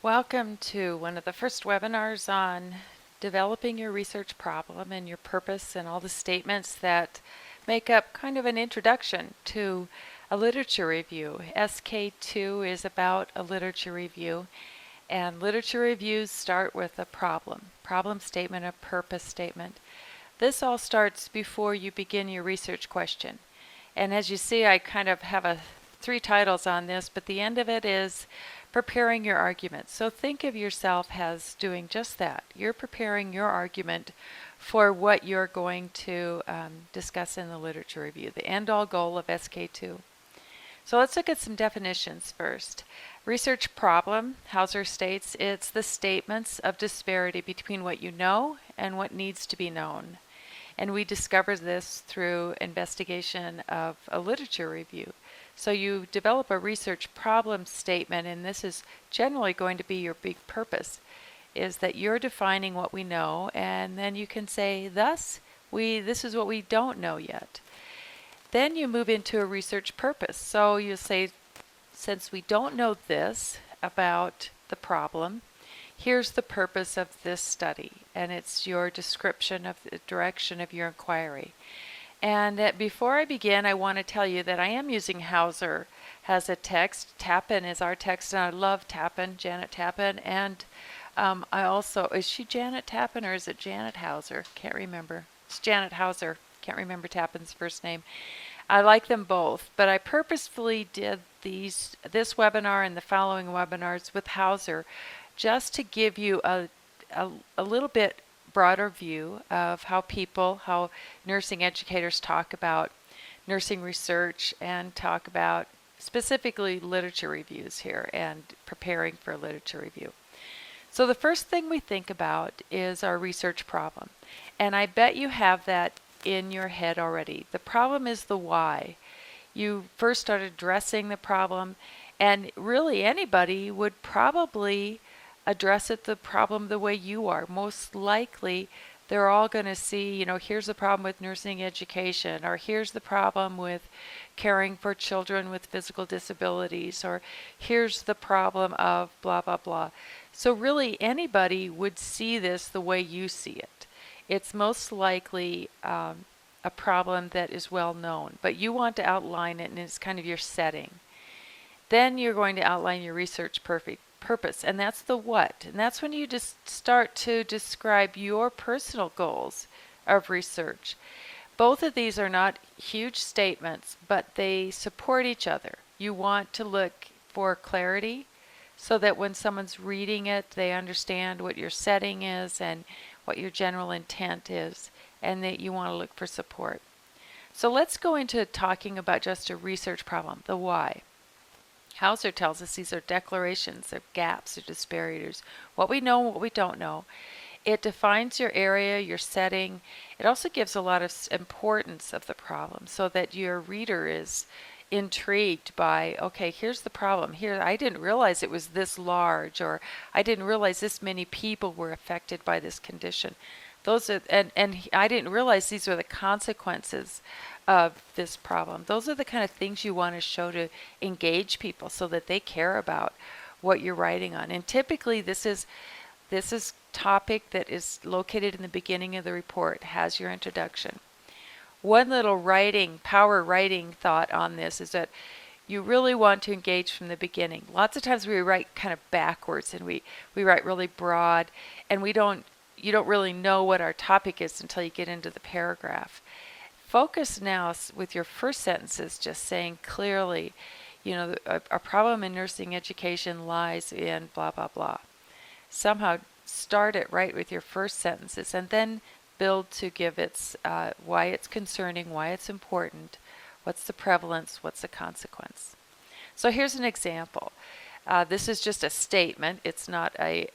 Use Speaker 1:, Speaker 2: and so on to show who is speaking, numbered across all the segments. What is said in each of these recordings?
Speaker 1: Welcome to one of the first webinars on developing your research problem and your purpose and all the statements that make up kind of an introduction to a literature review. SK2 is about a literature review, and literature reviews start with a problem statement, a purpose statement. This all starts before you begin your research question. And as you see, I kind of have three titles on this, but the end of it is preparing your argument. So think of yourself as doing just that. You're preparing your argument for what you're going to discuss in the literature review, the end-all goal of SK2. So let's look at some definitions first. Research problem, Hauser states, it's the statements of disparity between what you know and what needs to be known. And we discovered this through investigation of a literature review. So you develop a research problem statement, and this is generally going to be your big purpose, is that you're defining what we know, and then you can say, thus, this is what we don't know yet. Then you move into a research purpose. So you say, since we don't know this about the problem, here's the purpose of this study, and it's your description of the direction of your inquiry. And before I begin, I want to tell you that I am using Hauser as a text. Tappan is our text, and I love Tappan, Janet Tappan. And I also, is she Janet Tappan or is it Janet Hauser? Can't remember. It's Janet Hauser. Can't remember Tappan's first name. I like them both, but I purposefully did this webinar and the following webinars with Hauser just to give you a little bit broader view of how nursing educators talk about nursing research and talk about specifically literature reviews here and preparing for a literature review. So the first thing we think about is our research problem. And I bet you have that in your head already. The problem is the why. You first start addressing the problem, and really anybody would probably address the problem the way you are. Most likely, they're all going to see, here's the problem with nursing education, or here's the problem with caring for children with physical disabilities, or here's the problem of blah, blah, blah. So really, anybody would see this the way you see it. It's most likely a problem that is well known, but you want to outline it, and it's kind of your setting. Then you're going to outline your research purpose, and that's the what. And that's when you just start to describe your personal goals of research. Both of these are not huge statements, but they support each other. You want to look for clarity so that when someone's reading it, they understand what your setting is and what your general intent is, and that you want to look for support. So let's go into talking about just a research problem, the why. Hauser tells us these are declarations, they're gaps, they're disparities, what we know and what we don't know. It defines your area, your setting. It also gives a lot of importance of the problem so that your reader is intrigued by, okay, here's the problem. Here, I didn't realize it was this large, or I didn't realize this many people were affected by this condition. Those are, and I didn't realize these were the consequences of this problem. Those are the kind of things you want to show to engage people so that they care about what you're writing on. And typically this is topic that is located in the beginning of the report, has your introduction. One little power writing thought on this is that you really want to engage from the beginning. Lots of times we write kind of backwards, and we write really broad, and you don't really know what our topic is until you get into the paragraph. Focus now with your first sentences, just saying clearly, a problem in nursing education lies in blah, blah, blah. Somehow start it right with your first sentences, and then build to give its why it's concerning, why it's important, what's the prevalence, what's the consequence. So here's an example. This is just a statement. It's not I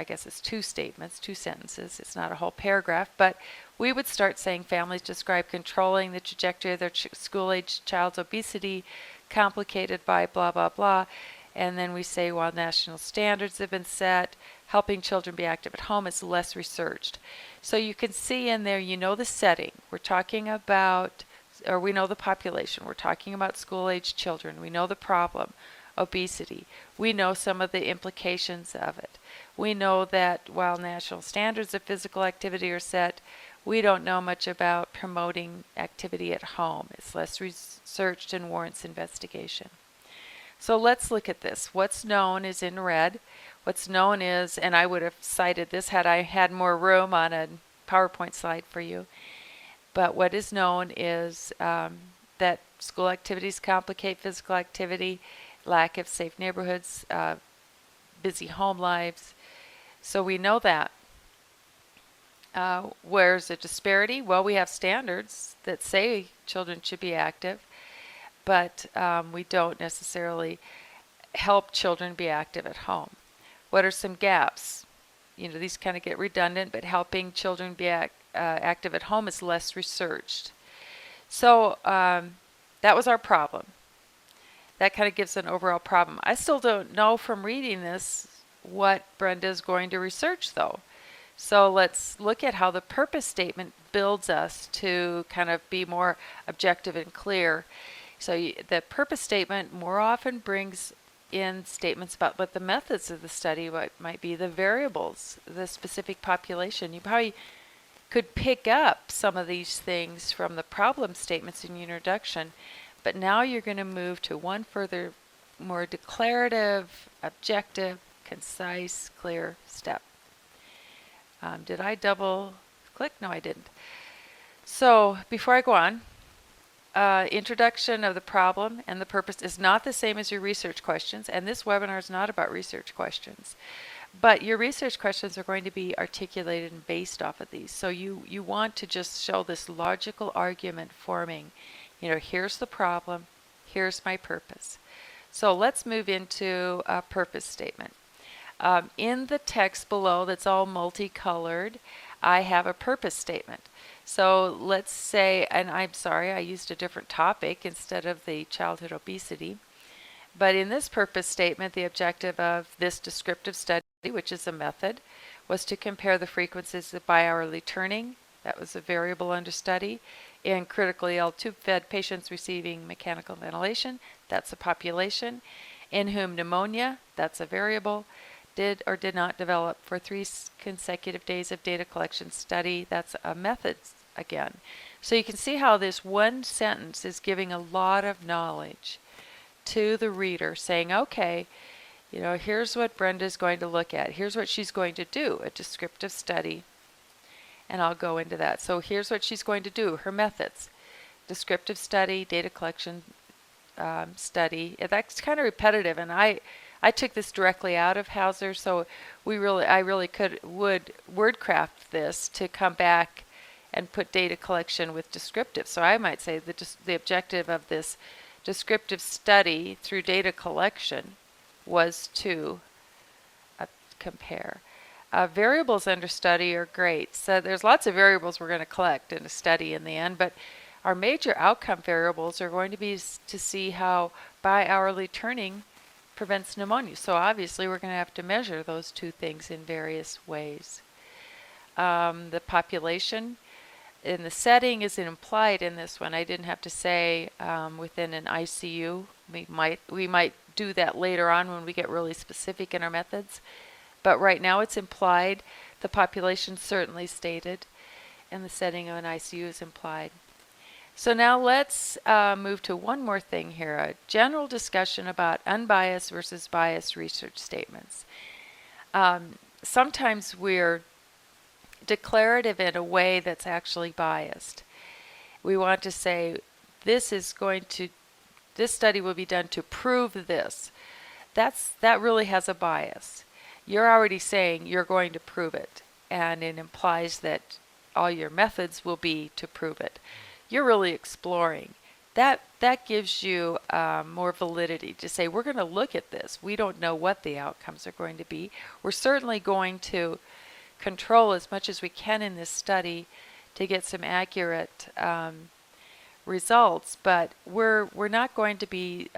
Speaker 1: guess it's two statements, two sentences. It's not a whole paragraph, but we would start saying families describe controlling the trajectory of their school-age child's obesity complicated by blah, blah, blah. And then we say, while national standards have been set, helping children be active at home is less researched. So you can see in there, the setting. We're talking about, or we know the population. We're talking about school-age children. We know the problem. obesity. We know some of the implications of it. We know that while national standards of physical activity are set, we don't know much about promoting activity at home. It's less researched and warrants investigation. So let's look at this. What's known is in red. What's known is, and I would have cited this had I had more room on a PowerPoint slide for you, but what is known is that school activities complicate physical activity, lack of safe neighborhoods, busy home lives. So we know that. Where's the disparity? Well, we have standards that say children should be active, but we don't necessarily help children be active at home. What are some gaps? You know, these kind of get redundant, but helping children be active at home is less researched. So that was our problem. That kind of gives an overall problem. I still don't know from reading this what Brenda is going to research, though. So let's look at how the purpose statement builds us to kind of be more objective and clear. So the purpose statement more often brings in statements about what the methods of the study, what might be the variables, the specific population. You probably could pick up some of these things from the problem statements in your introduction, but now you're going to move to one further, more declarative, objective, concise, clear step. Did I double click? No, I didn't. So before I go on, introduction of the problem and the purpose is not the same as your research questions, and this webinar is not about research questions. But your research questions are going to be articulated and based off of these. So you want to just show this logical argument forming. You know, here's the problem, here's my purpose. So let's move into a purpose statement. In the text below that's all multicolored, I have a purpose statement. So let's say, and I'm sorry, I used a different topic instead of the childhood obesity. But in this purpose statement, the objective of this descriptive study, which is a method, was to compare the frequencies of bi-hourly turning, that was a variable under study, in critically ill tube-fed patients receiving mechanical ventilation, that's a population, in whom pneumonia, that's a variable, did or did not develop for 3 consecutive days of data collection study, that's a method again. So you can see how this one sentence is giving a lot of knowledge to the reader, saying, okay, you know, here's what Brenda's going to look at. Here's what she's going to do, a descriptive study. And I'll go into that. So here's what she's going to do, her methods. Descriptive study, data collection study. That's kind of repetitive, and I took this directly out of Hauser, so I really would wordcraft this to come back and put data collection with descriptive. So I might say the objective of this descriptive study through data collection was to compare. Variables under study are great. So there's lots of variables we're going to collect in a study in the end, but our major outcome variables are going to be to see how bi-hourly turning prevents pneumonia. So obviously we're going to have to measure those two things in various ways. The population in the setting is implied in this one. I didn't have to say within an ICU. We might do that later on when we get really specific in our methods. But right now it's implied. The population certainly stated, and the setting of an ICU is implied. So now let's move to one more thing here, a general discussion about unbiased versus biased research statements. Sometimes we're declarative in a way that's actually biased. We want to say this study will be done to prove this. That really has a bias. You're already saying you're going to prove it, and it implies that all your methods will be to prove it. You're really exploring. That gives you more validity to say we're going to look at this. We don't know what the outcomes are going to be. We're certainly going to control as much as we can in this study to get some accurate results, but we're not going to be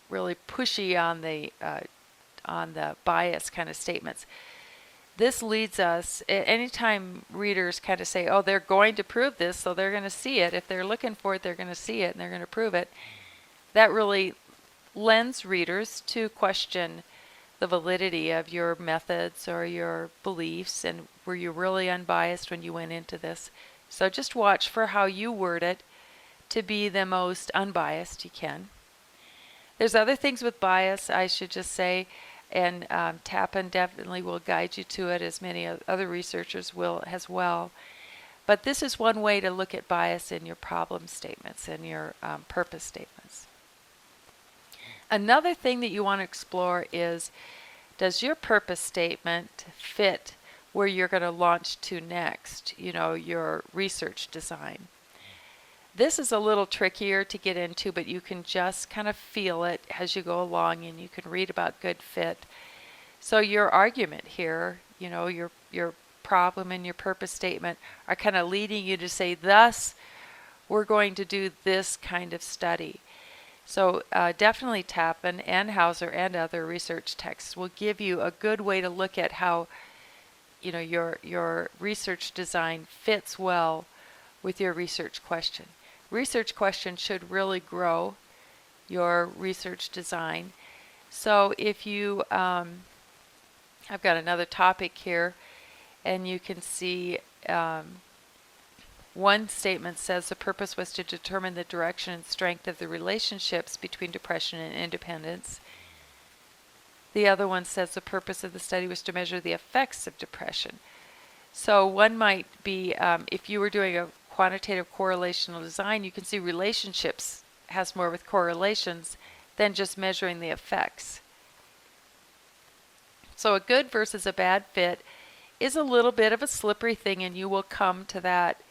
Speaker 1: really pushy on the bias kind of statements. This leads us, anytime readers kind of say, oh, they're going to prove this, so they're going to see it. If they're looking for it, they're going to see it, and they're going to prove it. That really lends readers to question the validity of your methods or your beliefs, and were you really unbiased when you went into this? So just watch for how you word it to be the most unbiased you can. There's other things with bias, I should just say, and Tappan definitely will guide you to it, as many other researchers will as well. But this is one way to look at bias in your problem statements and your purpose statements. Another thing that you want to explore is, does your purpose statement fit where you're going to launch to next, your research design? This is a little trickier to get into, but you can just kind of feel it as you go along, and you can read about good fit. So your argument here, your problem and your purpose statement are kind of leading you to say, thus, we're going to do this kind of study. So definitely Tappan and Hauser and other research texts will give you a good way to look at how your research design fits well with your research question. Research question should really grow your research design. So if you, I've got another topic here, and you can see one statement says the purpose was to determine the direction and strength of the relationships between depression and independence. The other one says the purpose of the study was to measure the effects of depression. So one might be, if you were doing a quantitative correlational design, you can see relationships has more with correlations than just measuring the effects. So a good versus a bad fit is a little bit of a slippery thing, and you will come to that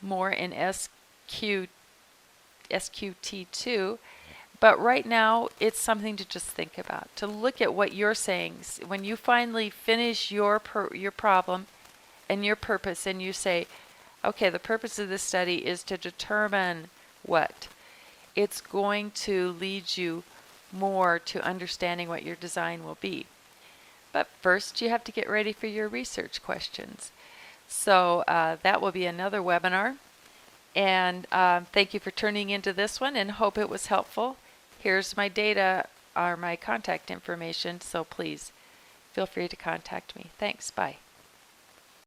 Speaker 1: more in SQT2. But right now, it's something to just think about, to look at what you're saying. When you finally finish your problem and your purpose, and you say, okay, the purpose of this study is to determine what, it's going to lead you more to understanding what your design will be. But first, you have to get ready for your research questions. So that will be another webinar. And thank you for tuning into this one, and hope it was helpful. Here's my data or my contact information, so please feel free to contact me. Thanks. Bye.